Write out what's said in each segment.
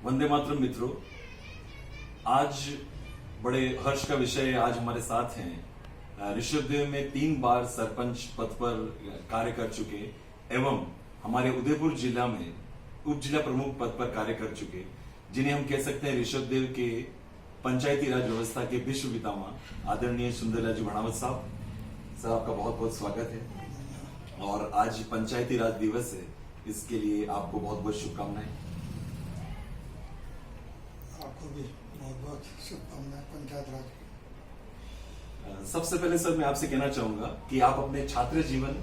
वंदे मातरम मित्रों, आज बड़े हर्ष का विषय आज हमारे साथ हैं ऋषभदेव में 3 बार सरपंच पद पर कार्य कर चुके एवं हमारे उदयपुर जिला में उप जिला प्रमुख पद पर कार्य कर चुके, जिन्हें हम कह सकते हैं ऋषभदेव के पंचायती राज व्यवस्था के विश्व पितामह आदरणीय सुंदरलाल जी भणावत साहब। सर, आपका बहुत बहुत स्वागत है और आज पंचायती राज दिवस है, इसके लिए आपको बहुत बहुत शुभकामनाएं। आपको भी बहुत बहुत शुभकामनाएं पंचायत राज। सबसे पहले सर मैं आपसे कहना चाहूंगा कि आप अपने छात्र जीवन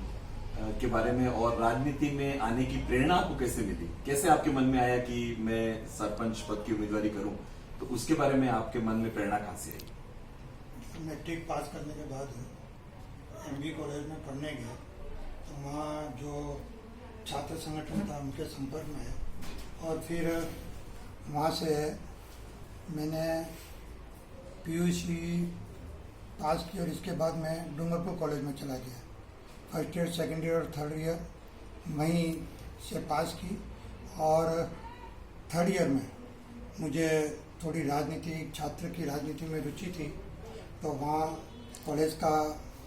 के बारे में और राजनीति में आने की प्रेरणा आपको कैसे मिली, कैसे आपके मन में आया कि मैं सरपंच पद की उम्मीदवारी करूं, तो उसके बारे में आपके मन में प्रेरणा कहां से आई? मैट्रिक पास करने के बाद एमबी कॉलेज में पढ़ने गया तो वहाँ जो छात्र संगठन था उनके संपर्क में आया और फिर वहाँ से मैंने पीयूसी पास की और इसके बाद मैं डूंगरपुर कॉलेज में चला गया। फर्स्ट ईयर, सेकेंड ईयर और थर्ड ईयर वहीं से पास की और थर्ड ईयर में मुझे थोड़ी राजनीति, छात्र की राजनीति में रुचि थी, तो वहाँ कॉलेज का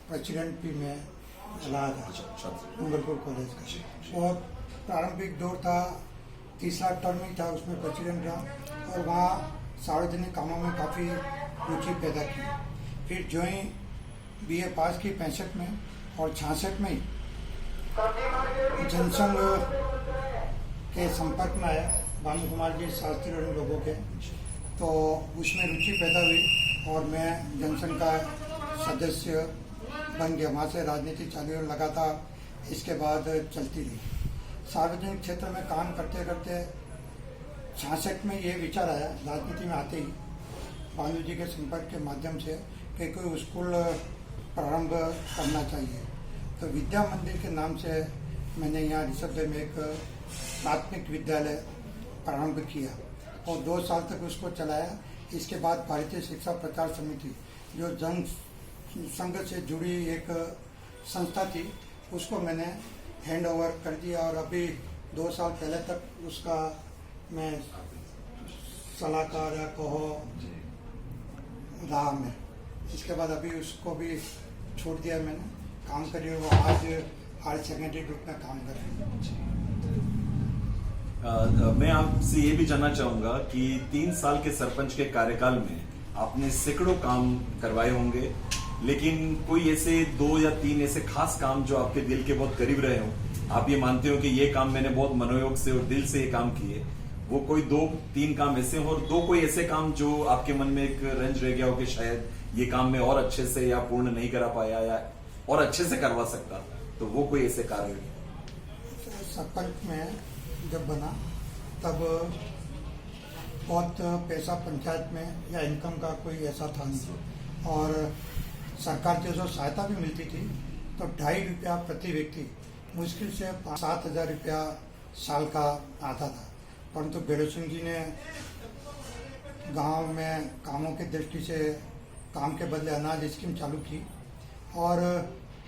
प्रेसिडेंट भी मैं रहा था, डूंगरपुर कॉलेज का। और प्रारंभिक दौर था, तीसरा टर्म ही था, उसमें प्रेसिडेंट रहा और वहाँ सार्वजनिक कामों में काफ़ी रुचि पैदा की। फिर जो ही बीए पास की 65 में और 66 में ही जनसंघ के संपर्क में आया, भानु कुमार जी शास्त्री और लोगों के, तो उसमें रुचि पैदा हुई और मैं जनसंघ का सदस्य बन गया। वहाँ से राजनीति चालू और लगातार इसके बाद चलती रही। सार्वजनिक क्षेत्र में काम करते करते 66 में ये विचार आया राजनीति में आते ही भानु जी के संपर्क के माध्यम से कि कोई स्कूल प्रारंभ करना चाहिए। तो विद्या मंदिर के नाम से मैंने यहाँ ऋषभदेव में एक प्राथमिक विद्यालय प्रारंभ किया और 2 साल तक उसको चलाया। इसके बाद भारतीय शिक्षा प्रचार समिति जो जन संघ से जुड़ी एक संस्था थी, उसको मैंने हैंड ओवर कर दिया और अभी 2 साल पहले तक उसका मैं सलाहकार या कहो रहा मैं। इसके बाद अभी उसको भी छोड़ दिया मैंने, काम करिए। वो आज हायर सेकेंडरी ग्रुप में काम कर रहे हैं। मैं आपसे ये भी जानना चाहूंगा कि 3 साल के सरपंच के कार्यकाल में आपने सैकड़ों काम करवाए होंगे, लेकिन कोई ऐसे 2 या 3 ऐसे खास काम जो आपके दिल के बहुत करीब रहे हो, आप ये मानते हो कि ये काम मैंने बहुत मनोयोग से और दिल से ये काम किए, वो कोई 2-3 काम ऐसे हो और 2 कोई ऐसे काम जो आपके मन में एक रंज रह गया हो कि शायद ये काम मैं और अच्छे से या पूर्ण नहीं करा पाया या और अच्छे से करवा सकता, तो वो कोई ऐसे कार्य? सरपंच में जब बना तब बहुत पैसा पंचायत में या इनकम का कोई ऐसा था नहीं और सरकार से जो सहायता भी मिलती थी तो 2.5 रुपया प्रति व्यक्ति, मुश्किल से 7,000 रुपया साल का आता था। परंतु बेड़ो सिंह जी ने गांव में कामों की दृष्टि से काम के बदले अनाज स्कीम चालू की और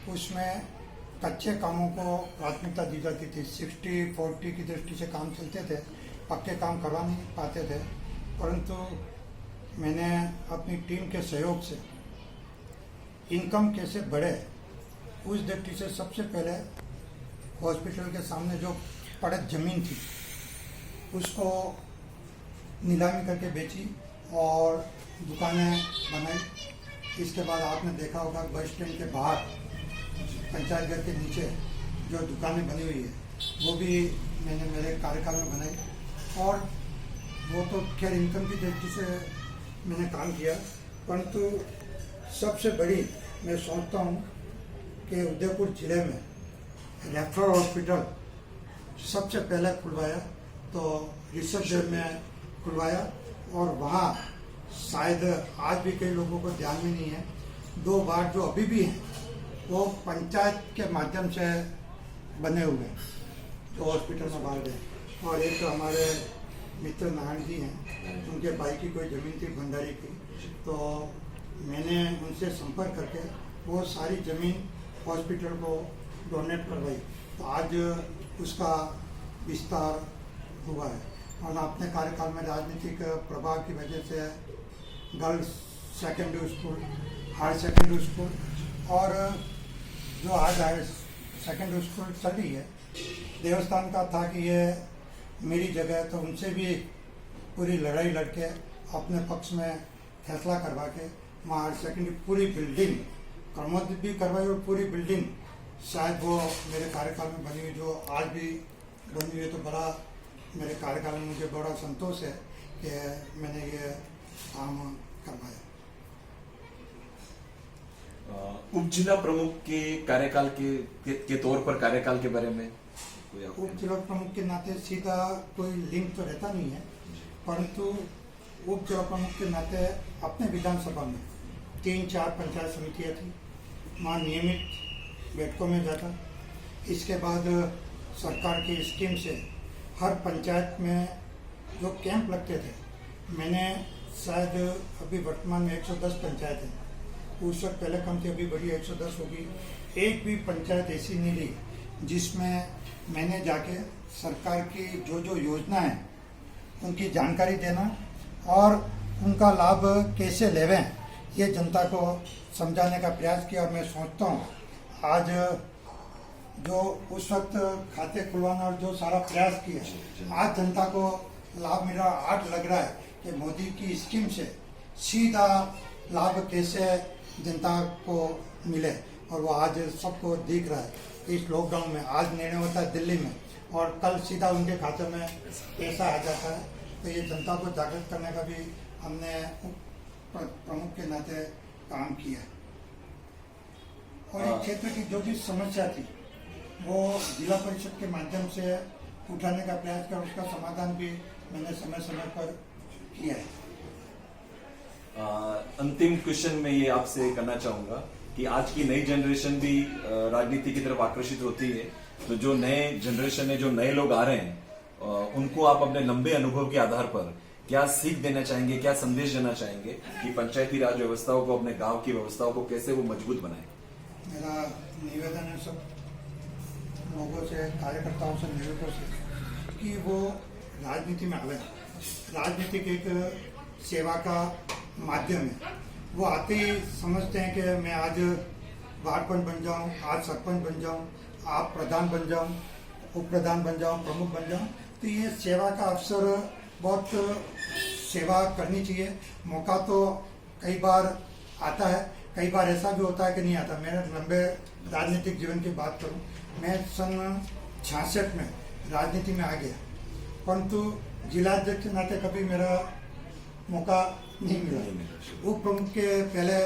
उसमें कच्चे कामों को प्राथमिकता दी जाती थी। 60-40 की दृष्टि से काम चलते थे, पक्के काम करवा नहीं पाते थे। परंतु मैंने अपनी टीम के सहयोग से इनकम कैसे बढ़े उस दृष्टि से सबसे पहले हॉस्पिटल के सामने जो पड़त जमीन थी उसको नीलामी करके बेची और दुकानें बनाई। इसके बाद आपने देखा होगा बस स्टैंड के बाहर पंचायत घर के नीचे जो दुकानें बनी हुई है वो भी मैंने मेरे कार्यकाल में बनाई और वो तो खैर इनकम की दृष्टि से मैंने काम किया। परंतु सबसे बड़ी मैं सोचता हूँ कि उदयपुर जिले में रेफरल हॉस्पिटल सबसे पहले खुलवाया तो ऋषभदेव में खुलवाया और वहाँ शायद आज भी कई लोगों को ध्यान में नहीं है, 2 वार्ड जो अभी भी हैं वो पंचायत के माध्यम से बने हुए हैं जो हॉस्पिटल में वार्ड है। और एक हमारे मित्र नारायण जी हैं, उनके भाई की कोई ज़मीन थी भंडारी की, तो मैंने उनसे संपर्क करके वो सारी ज़मीन हॉस्पिटल को डोनेट करवाई। तो आज उसका विस्तार हुआ है और अपने कार्यकाल में राजनीतिक प्रभाव की वजह से girls secondary school, higher secondary school और जो आज हायर सेकेंडरी स्कूल चल रही है, देवस्थान का था कि ये मेरी जगह है, तो उनसे भी पूरी लड़ाई लड़के अपने पक्ष में फैसला करवा के वहाँ हायर सेकेंडरी पूरी बिल्डिंग क्रमबद्ध भी करवाई और पूरी बिल्डिंग शायद वो मेरे कार्यकाल में बनी हुई, जो आज भी बनी हुई है। तो बड़ा मेरे कार्यकाल में मुझे बड़ा संतोष है कि मैंने ये काम करवाया। उप जिला प्रमुख के कार्यकाल के तौर पर कार्यकाल के बारे में कोई आपको? उप जिला प्रमुख के नाते सीधा कोई लिंक तो रहता नहीं है, परंतु उप जिला प्रमुख के नाते अपने विधानसभा में 3-4 पंचायत समितियाँ थी, वहाँ नियमित बैठकों में जाता। इसके बाद सरकार की स्कीम से हर पंचायत में जो कैंप लगते थे, मैंने शायद अभी वर्तमान में 110 पंचायत हैं, उस वक्त पहले कम थी, अभी बड़ी 110 होगी। एक भी पंचायत ऐसी नहीं रही जिसमें मैंने जाके सरकार की जो जो योजना है उनकी जानकारी देना और उनका लाभ कैसे लेवें ये जनता को समझाने का प्रयास किया। और मैं सोचता हूँ आज जो उस वक्त खाते खुलवाना और जो सारा प्रयास किया, आज जनता को लाभ मिला। आज लग रहा है कि मोदी की स्कीम से सीधा लाभ कैसे जनता को मिले, और वो आज सबको दिख रहा है। इस लॉकडाउन में आज निर्णय होता है दिल्ली में और कल सीधा उनके खाते में पैसा आ जाता है। तो ये जनता को जागृत करने का भी हमने प्रमुख के नाते काम किया। और एक क्षेत्र की जो भी समस्या थी वो जिला परिषद के माध्यम से उठाने का प्रयास कर उसका समाधान भी मैंने समय समय पर किया है। अंतिम क्वेश्चन मैं ये आपसे करना चाहूंगा कि आज की नई जनरेशन भी राजनीति की तरफ आकर्षित होती है, तो जो नए जनरेशन है, जो नए लोग आ रहे हैं, उनको आप अपने लंबे अनुभव के आधार पर क्या सीख देना चाहेंगे, क्या संदेश देना चाहेंगे कि पंचायती राज व्यवस्थाओं को, अपने गांव की व्यवस्थाओं को कैसे वो मजबूत बनाए? मेरा निवेदन है सब लोगों से, कार्यकर्ताओं से, निवेदकों से कि वो राजनीति में आवे। राजनीति एक सेवा का माध्यम है। वो आते ही समझते हैं कि मैं आज वार्ड पंच बन जाऊं, आज सरपंच बन जाऊं, आप प्रधान बन जाऊं, उप प्रधान बन जाऊं, प्रमुख बन जाऊं। तो ये सेवा का अवसर, बहुत सेवा करनी चाहिए। मौका तो कई बार आता है, कई बार ऐसा भी होता है कि नहीं आता। मेरे लंबे राजनीतिक जीवन की बात करूं, मैं सन 66 में राजनीति में आ गया, परंतु जिलाध्यक्ष के नाते कभी मेरा मौका नहीं मिला। उप प्रमुख के पहले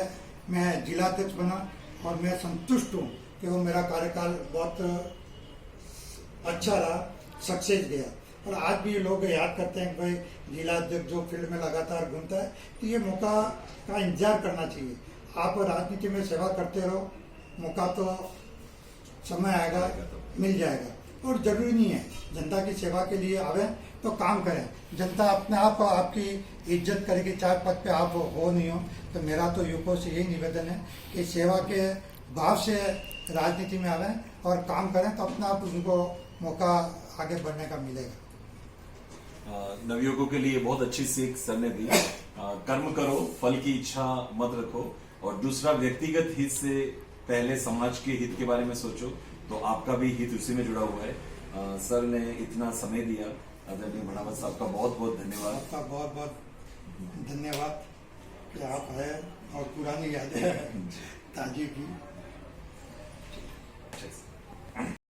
मैं जिलाध्यक्ष बना और मैं संतुष्ट हूँ कि वो मेरा कार्यकाल बहुत अच्छा रहा, सक्सेस गया। और आज भी लोग याद करते हैं कि भाई जिलाध्यक्ष जो फील्ड में लगातार घूमता है, तो ये मौका का इंतजार करना चाहिए। आप राजनीति में सेवा करते रहो, मौका तो समय आएगा, मिल जाएगा। और जरूरी नहीं है जनता की सेवा के लिए आवे तो काम करें, जनता अपने आप आपकी इज्जत करेगी, चाहे पद पे आप हो नहीं हो। तो मेरा तो युवकों से यही निवेदन है कि सेवा के भाव से राजनीति में आवे और काम करें, तो अपने आप उनको मौका आगे बढ़ने का मिलेगा। नवयुवकों के लिए बहुत अच्छी सीख सर ने दी। कर्म करो, फल की इच्छा मत रखो, और दूसरा व्यक्तिगत हित से पहले समाज के हित के बारे में सोचो। तो आपका भी हित उसी में जुड़ा हुआ है। सर ने इतना समय दिया, आदरणीय भड़ावत साहब का बहुत बहुत धन्यवाद। आपका बहुत बहुत धन्यवाद कि आप आए और पुरानी यादें ताजी की।